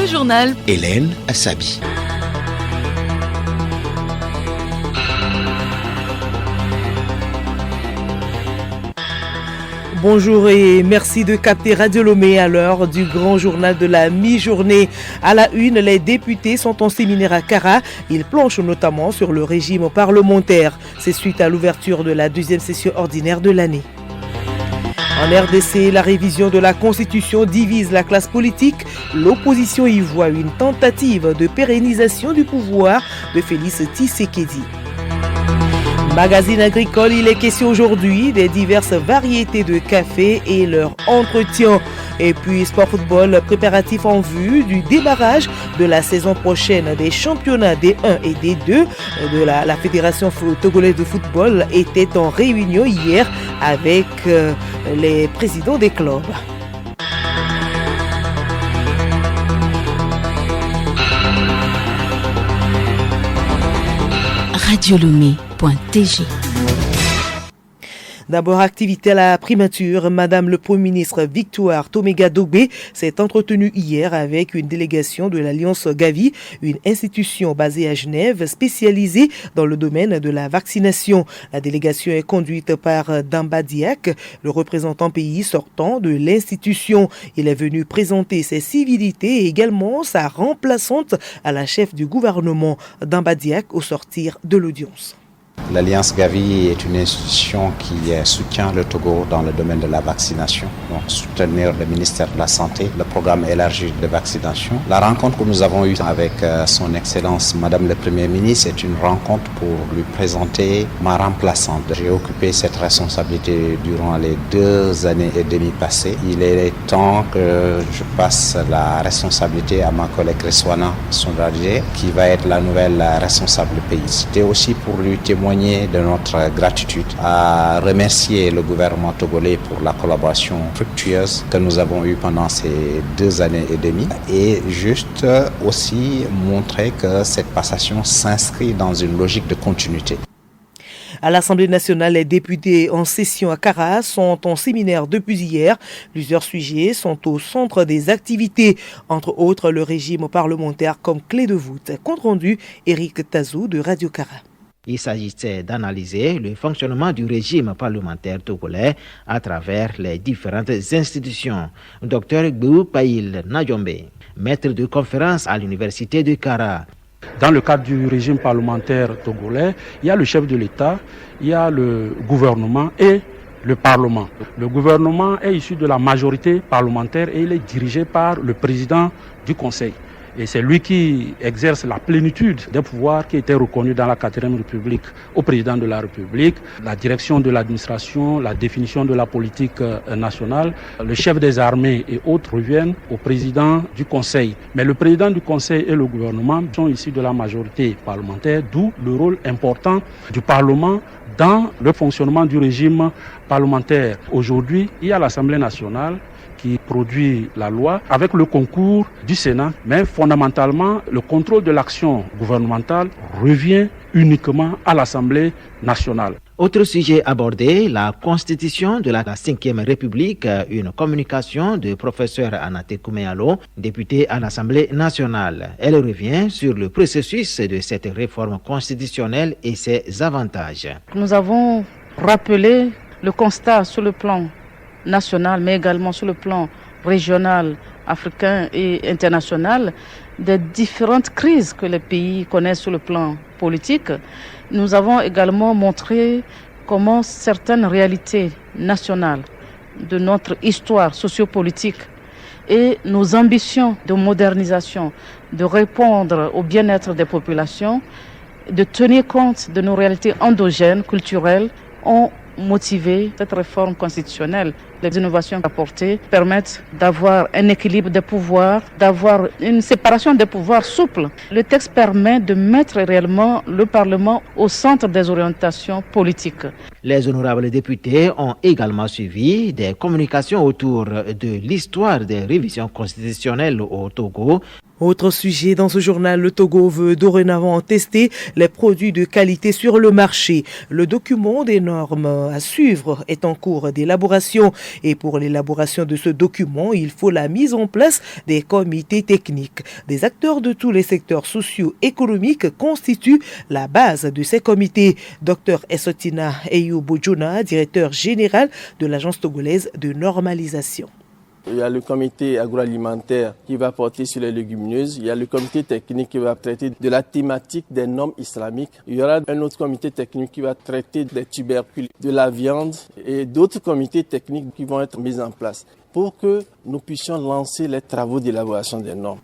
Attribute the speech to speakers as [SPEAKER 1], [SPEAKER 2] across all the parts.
[SPEAKER 1] Le journal
[SPEAKER 2] Hélène Assabi.
[SPEAKER 3] Bonjour et merci de capter Radio Lomé à l'heure du grand journal de la mi-journée. À la une, les députés sont en séminaire à Kara. Ils planchent notamment sur le régime parlementaire. C'est suite à l'ouverture de la deuxième session ordinaire de l'année. En RDC, la révision de la Constitution divise la classe politique. L'opposition y voit une tentative de pérennisation du pouvoir de Félix Tshisekedi. Magazine agricole, il est question aujourd'hui des diverses variétés de café et leur entretien. Et puis sport football, préparatif en vue du démarrage de la saison prochaine des championnats D1 et D2 de la Fédération togolaise de football était en réunion hier avec les présidents des clubs.
[SPEAKER 1] radiolomé.tg.
[SPEAKER 3] D'abord, activité à la primature, Madame le Premier ministre Victoire Toméga-Dogbe s'est entretenue hier avec une délégation de l'Alliance Gavi, une institution basée à Genève spécialisée dans le domaine de la vaccination. La délégation est conduite par Damba Diak, le représentant pays sortant de l'institution. Il est venu présenter ses civilités et également sa remplaçante à la chef du gouvernement, Damba Diak, au sortir de l'audience.
[SPEAKER 4] L'Alliance Gavi est une institution qui soutient le Togo dans le domaine de la vaccination, donc soutenir le ministère de la Santé, le programme élargi de vaccination. La rencontre que nous avons eue avec son Excellence Madame le Premier ministre est une rencontre pour lui présenter ma remplaçante. J'ai occupé cette responsabilité durant les 2 années et demie passées. Il est temps que je passe la responsabilité à ma collègue Reswana Sonradje, qui va être la nouvelle responsable pays. C'était aussi pour lui témoigner de notre gratitude, à remercier le gouvernement togolais pour la collaboration fructueuse que nous avons eue pendant ces 2 années et demie et juste aussi montrer que cette passation s'inscrit dans une logique de continuité.
[SPEAKER 3] À l'Assemblée nationale, les députés en session à Kara sont en séminaire depuis hier. Plusieurs sujets sont au centre des activités, entre autres le régime parlementaire comme clé de voûte. Compte rendu, Eric Tazou de Radio Kara.
[SPEAKER 5] Il s'agissait d'analyser le fonctionnement du régime parlementaire togolais à travers les différentes institutions. Dr Gbou Païl Najombe, maître de conférence à l'université de Kara.
[SPEAKER 6] Dans le cadre du régime parlementaire togolais, il y a le chef de l'État, il y a le gouvernement et le Parlement. Le gouvernement est issu de la majorité parlementaire et il est dirigé par le président du Conseil. Et c'est lui qui exerce la plénitude des pouvoirs qui étaient reconnus dans la 4e République au président de la République, la direction de l'administration, la définition de la politique nationale. Le chef des armées et autres reviennent au président du Conseil. Mais le président du Conseil et le gouvernement sont issus de la majorité parlementaire, d'où le rôle important du Parlement dans le fonctionnement du régime parlementaire. Aujourd'hui, il y a l'Assemblée nationale qui produit la loi avec le concours du Sénat, mais fondamentalement, le contrôle de l'action gouvernementale revient uniquement à l'Assemblée nationale.
[SPEAKER 5] Autre sujet abordé, la constitution de la 5e République, une communication de professeur Anate Koumealo, député à l'Assemblée nationale. Elle revient sur le processus de cette réforme constitutionnelle et ses avantages.
[SPEAKER 7] Nous avons rappelé le constat sur le plan national, mais également sur le plan régional, africain et international, des différentes crises que les pays connaissent sur le plan politique. Nous avons également montré comment certaines réalités nationales de notre histoire sociopolitique et nos ambitions de modernisation, de répondre au bien-être des populations, de tenir compte de nos réalités endogènes, culturelles, ont motivé cette réforme constitutionnelle. Les innovations apportées permettent d'avoir un équilibre des pouvoirs, d'avoir une séparation des pouvoirs souple. Le texte permet de mettre réellement le Parlement au centre des orientations politiques.
[SPEAKER 5] Les honorables députés ont également suivi des communications autour de l'histoire des révisions constitutionnelles au Togo.
[SPEAKER 3] Autre sujet dans ce journal, le Togo veut dorénavant tester les produits de qualité sur le marché. Le document des normes à suivre est en cours d'élaboration et pour l'élaboration de ce document, il faut la mise en place des comités techniques. Des acteurs de tous les secteurs socio-économiques constituent la base de ces comités. Dr Essotina Eyou-Bojona, directeur général de l'Agence togolaise de normalisation.
[SPEAKER 2] Il y a le comité agroalimentaire qui va porter sur les légumineuses. Il y a le comité technique qui va traiter de la thématique des normes islamiques. Il y aura un autre comité technique qui va traiter des tubercules, de la viande et d'autres comités techniques qui vont être mis en place pour que nous puissions lancer les travaux d'élaboration des normes.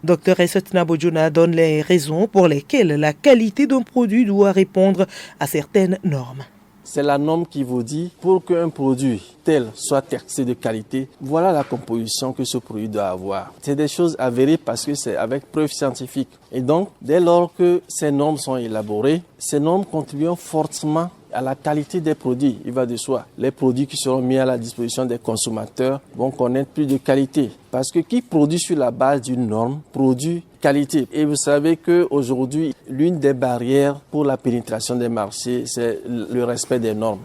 [SPEAKER 3] Dr Essotina Bojona donne les raisons pour lesquelles la qualité d'un produit doit répondre à certaines normes.
[SPEAKER 2] C'est la norme qui vous dit, pour qu'un produit tel soit taxé de qualité, voilà la composition que ce produit doit avoir. C'est des choses avérées parce que c'est avec preuve scientifique. Et donc, dès lors que ces normes sont élaborées, ces normes contribuent fortement à la qualité des produits. Il va de soi. Les produits qui seront mis à la disposition des consommateurs vont connaître plus de qualité. Parce que qui produit sur la base d'une norme produit qualité. Et vous savez qu'aujourd'hui, l'une des barrières pour la pénétration des marchés, c'est le respect des normes.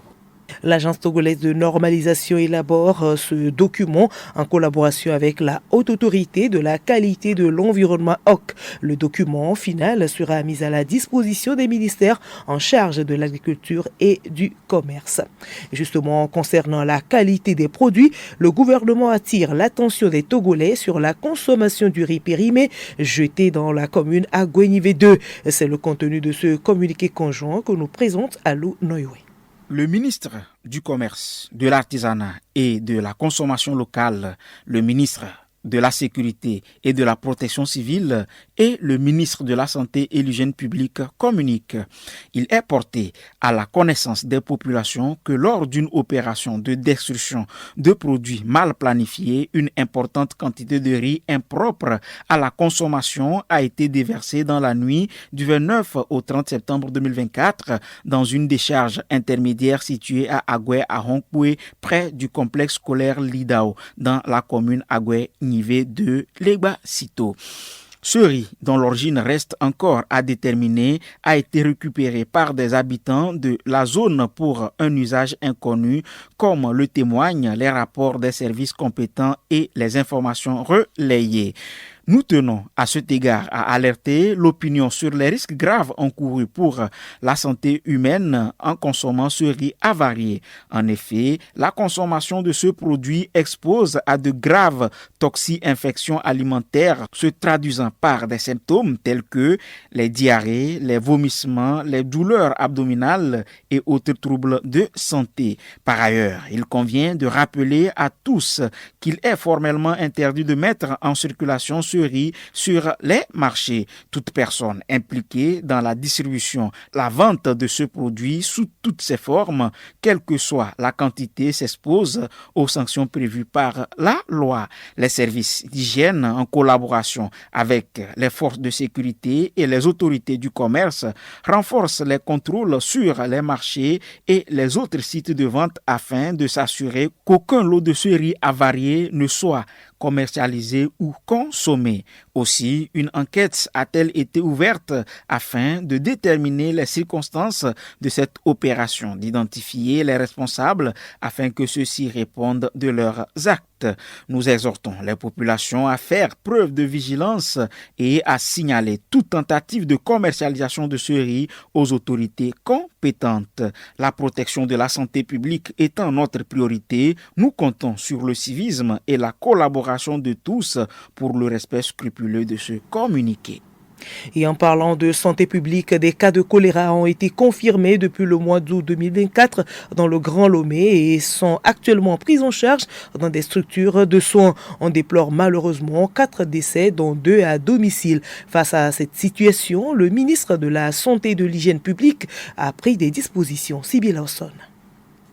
[SPEAKER 3] L'Agence togolaise de normalisation élabore ce document en collaboration avec la Haute Autorité de la qualité de l'environnement HOC. Le document final sera mis à la disposition des ministères en charge de l'agriculture et du commerce. Justement, concernant la qualité des produits, le gouvernement attire l'attention des Togolais sur la consommation du riz périmé jeté dans la commune Agouenivé 2. C'est le contenu de ce communiqué conjoint que nous présente Alou Noyoé.
[SPEAKER 8] Le ministre du Commerce, de l'Artisanat et de la Consommation locale, le ministre de la Sécurité et de la Protection civile et le ministre de la Santé et l'Hygiène publique communiquent. Il est porté à la connaissance des populations que lors d'une opération de destruction de produits mal planifiés, une importante quantité de riz impropre à la consommation a été déversée dans la nuit du 29 au 30 septembre 2024 dans une décharge intermédiaire située à Agoué à Honkpoué, près du complexe scolaire Lidao, dans la commune Agoué-Nivé de Legba-Sito. Ce riz, dont l'origine reste encore à déterminer, a été récupéré par des habitants de la zone pour un usage inconnu, comme le témoignent les rapports des services compétents et les informations relayées. Nous tenons à cet égard à alerter l'opinion sur les risques graves encourus pour la santé humaine en consommant ce riz avarié. En effet, la consommation de ce produit expose à de graves toxi-infections alimentaires se traduisant par des symptômes tels que les diarrhées, les vomissements, les douleurs abdominales et autres troubles de santé. Par ailleurs, il convient de rappeler à tous qu'il est formellement interdit de mettre en circulation ce riz sur les marchés. Toute personne impliquée dans la distribution, la vente de ce produit sous toutes ses formes, quelle que soit la quantité, s'expose aux sanctions prévues par la loi. Les services d'hygiène, en collaboration avec les forces de sécurité et les autorités du commerce, renforcent les contrôles sur les marchés et les autres sites de vente afin de s'assurer qu'aucun lot de ce riz avarié ne soit commercialisé ou consommé. Aussi, une enquête a-t-elle été ouverte afin de déterminer les circonstances de cette opération, d'identifier les responsables afin que ceux-ci répondent de leurs actes. Nous exhortons les populations à faire preuve de vigilance et à signaler toute tentative de commercialisation de ce riz aux autorités compétentes. La protection de la santé publique étant notre priorité, nous comptons sur le civisme et la collaboration de tous pour le respect scrupuleux de ce communiqué.
[SPEAKER 3] Et en parlant de santé publique, des cas de choléra ont été confirmés depuis le mois d'août 2024 dans le Grand Lomé et sont actuellement pris en charge dans des structures de soins. On déplore malheureusement 4 décès, dont 2 à domicile. Face à cette situation, le ministre de la Santé et de l'Hygiène publique a pris des dispositions. Sibyl Lawson.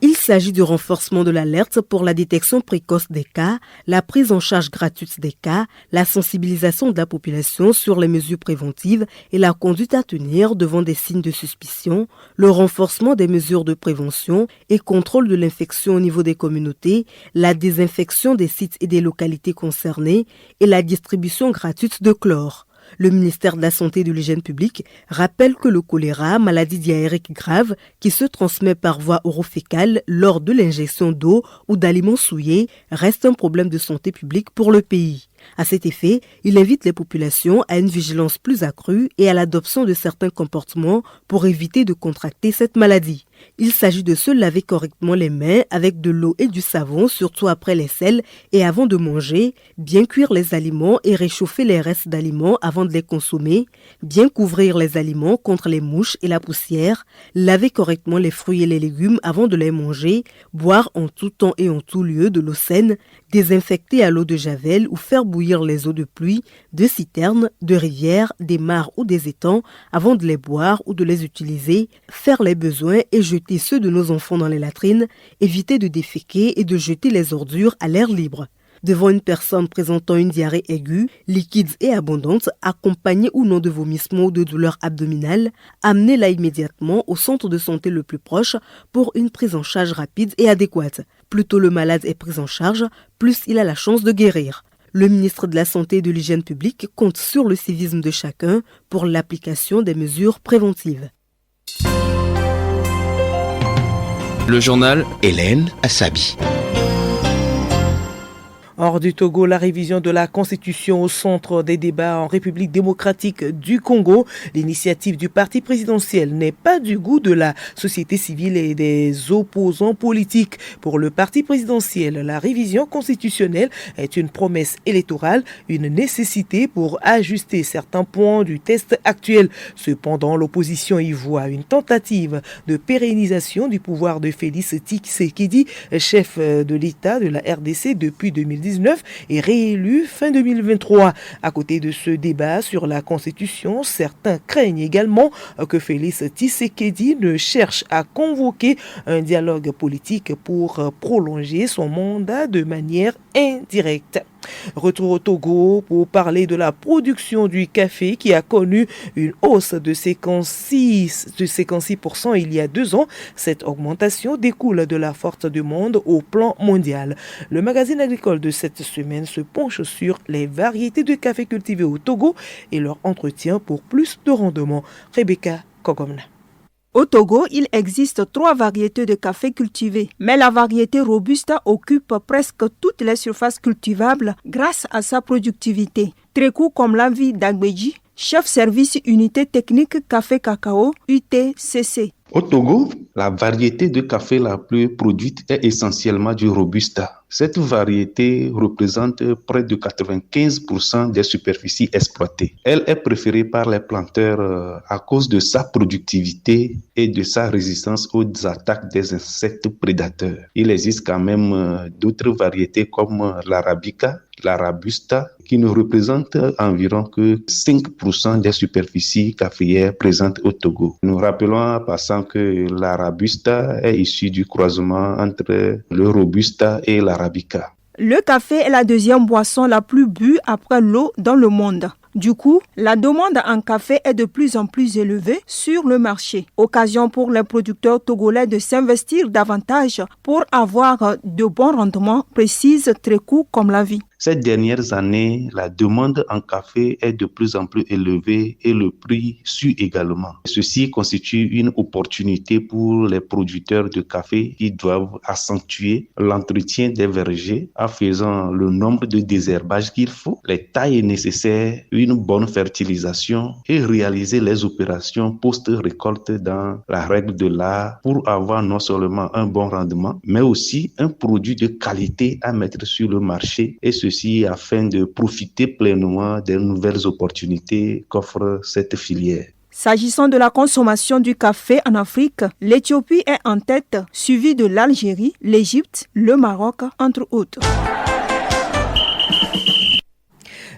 [SPEAKER 9] Il s'agit du renforcement de l'alerte pour la détection précoce des cas, la prise en charge gratuite des cas, la sensibilisation de la population sur les mesures préventives et la conduite à tenir devant des signes de suspicion, le renforcement des mesures de prévention et contrôle de l'infection au niveau des communautés, la désinfection des sites et des localités concernées et la distribution gratuite de chlore. Le ministère de la Santé et de l'Hygiène publique rappelle que le choléra, maladie diarrhéique grave qui se transmet par voie orofécale lors de l'ingestion d'eau ou d'aliments souillés, reste un problème de santé publique pour le pays. À cet effet, il invite les populations à une vigilance plus accrue et à l'adoption de certains comportements pour éviter de contracter cette maladie. Il s'agit de se laver correctement les mains avec de l'eau et du savon, surtout après les selles et avant de manger, bien cuire les aliments et réchauffer les restes d'aliments avant de les consommer, bien couvrir les aliments contre les mouches et la poussière, laver correctement les fruits et les légumes avant de les manger, boire en tout temps et en tout lieu de l'eau saine, désinfecter à l'eau de javel ou faire bouillir les eaux de pluie, de citernes, de rivières, des mares ou des étangs avant de les boire ou de les utiliser, faire les besoins et jeter ceux de nos enfants dans les latrines, éviter de déféquer et de jeter les ordures à l'air libre. Devant une personne présentant une diarrhée aiguë, liquide et abondante, accompagnée ou non de vomissements ou de douleurs abdominales, amenez-la immédiatement au centre de santé le plus proche pour une prise en charge rapide et adéquate. Plus tôt le malade est pris en charge, plus il a la chance de guérir. Le ministre de la Santé et de l'Hygiène publique compte sur le civisme de chacun pour l'application des mesures préventives.
[SPEAKER 10] Le journal Hélène Assabi.
[SPEAKER 3] Hors du Togo, la révision de la Constitution au centre des débats en République démocratique du Congo. L'initiative du parti présidentiel n'est pas du goût de la société civile et des opposants politiques. Pour le parti présidentiel, la révision constitutionnelle est une promesse électorale, une nécessité pour ajuster certains points du texte actuel. Cependant, l'opposition y voit une tentative de pérennisation du pouvoir de Félix Tshisekedi, chef de l'État de la RDC depuis 2019 et réélu fin 2023. À côté de ce débat sur la Constitution, certains craignent également que Félix Tshisekedi ne cherche à convoquer un dialogue politique pour prolonger son mandat de manière indirecte. Retour au Togo pour parler de la production du café qui a connu une hausse de 56% il y a 2 ans. Cette augmentation découle de la forte demande au plan mondial. Le magazine agricole de cette semaine se penche sur les variétés de café cultivées au Togo et leur entretien pour plus de rendement. Rebecca Kogomna.
[SPEAKER 11] Au Togo, il existe 3 variétés de café cultivées, mais la variété Robusta occupe presque toutes les surfaces cultivables grâce à sa productivité. Trekou comme l'envie d'Agbeji, chef service unité technique café cacao UTCC.
[SPEAKER 12] Au Togo, la variété de café la plus produite est essentiellement du Robusta. Cette variété représente près de 95% des superficies exploitées. Elle est préférée par les planteurs à cause de sa productivité et de sa résistance aux attaques des insectes prédateurs. Il existe quand même d'autres variétés comme l'Arabica, la Robusta, qui ne représente environ que 5% des superficies caféières présentes au Togo. Nous rappelons en passant que la Robusta est issue du croisement entre le Robusta et l'Arabica.
[SPEAKER 11] Le café est la deuxième boisson la plus bue après l'eau dans le monde. Du coup, la demande en café est de plus en plus élevée sur le marché. Occasion pour les producteurs togolais de s'investir davantage pour avoir de bons rendements, précise Trekou comme la vie.
[SPEAKER 12] Ces dernières années, la demande en café est de plus en plus élevée et le prix suit également. Ceci constitue une opportunité pour les producteurs de café qui doivent accentuer l'entretien des vergers en faisant le nombre de désherbages qu'il faut, les tailles nécessaires, une bonne fertilisation et réaliser les opérations post-récolte dans la règle de l'art pour avoir non seulement un bon rendement, mais aussi un produit de qualité à mettre sur le marché et ceci afin de profiter pleinement des nouvelles opportunités qu'offre cette filière.
[SPEAKER 11] S'agissant de la consommation du café en Afrique, l'Éthiopie est en tête, suivie de l'Algérie, l'Égypte, le Maroc, entre autres.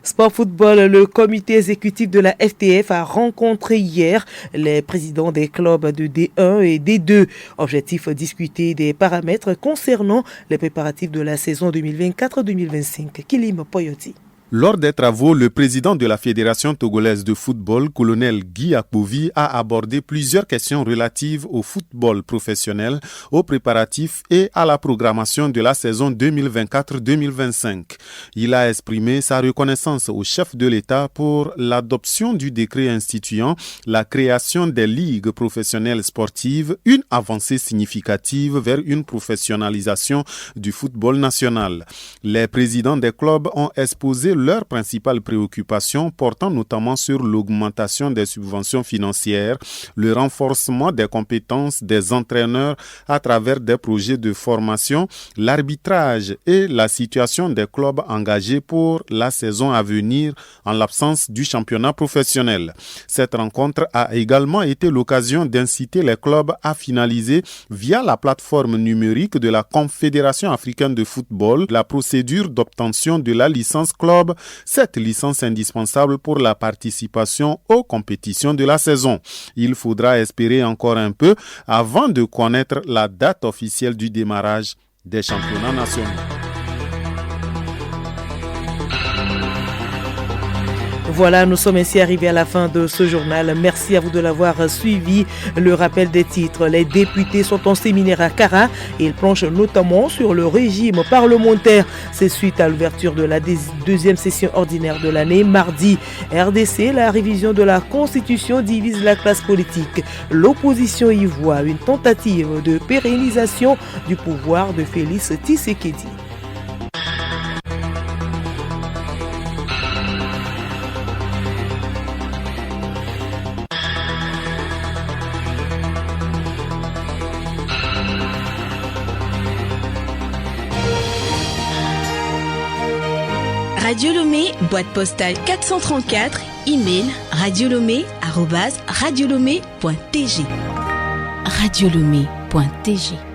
[SPEAKER 3] Sport football, le comité exécutif de la FTF a rencontré hier les présidents des clubs de D1 et D2. Objectif, discuter des paramètres concernant les préparatifs de la saison 2024-2025. Kilim Poyoti.
[SPEAKER 13] Lors des travaux, le président de la Fédération togolaise de football, colonel Guy Akpovi, a abordé plusieurs questions relatives au football professionnel, aux préparatifs et à la programmation de la saison 2024-2025. Il a exprimé sa reconnaissance au chef de l'État pour l'adoption du décret instituant la création des ligues professionnelles sportives, une avancée significative vers une professionnalisation du football national. Les présidents des clubs ont exposé leurs principales préoccupations portant notamment sur l'augmentation des subventions financières, le renforcement des compétences des entraîneurs à travers des projets de formation, l'arbitrage et la situation des clubs engagés pour la saison à venir en l'absence du championnat professionnel. Cette rencontre a également été l'occasion d'inciter les clubs à finaliser via la plateforme numérique de la Confédération africaine de football la procédure d'obtention de la licence club, cette licence indispensable pour la participation aux compétitions de la saison. Il faudra espérer encore un peu avant de connaître la date officielle du démarrage des championnats nationaux.
[SPEAKER 3] Voilà, nous sommes ainsi arrivés à la fin de ce journal. Merci à vous de l'avoir suivi. Le rappel des titres. Les députés sont en séminaire à Kara. Ils planchent notamment sur le régime parlementaire. C'est suite à l'ouverture de la deuxième session ordinaire de l'année. Mardi, RDC, la révision de la Constitution divise la classe politique. L'opposition y voit une tentative de pérennisation du pouvoir de Félix Tshisekedi.
[SPEAKER 1] Radio Lomé, boîte postale 434, email radiolomé@radiolomé.tg. Radiolomé.tg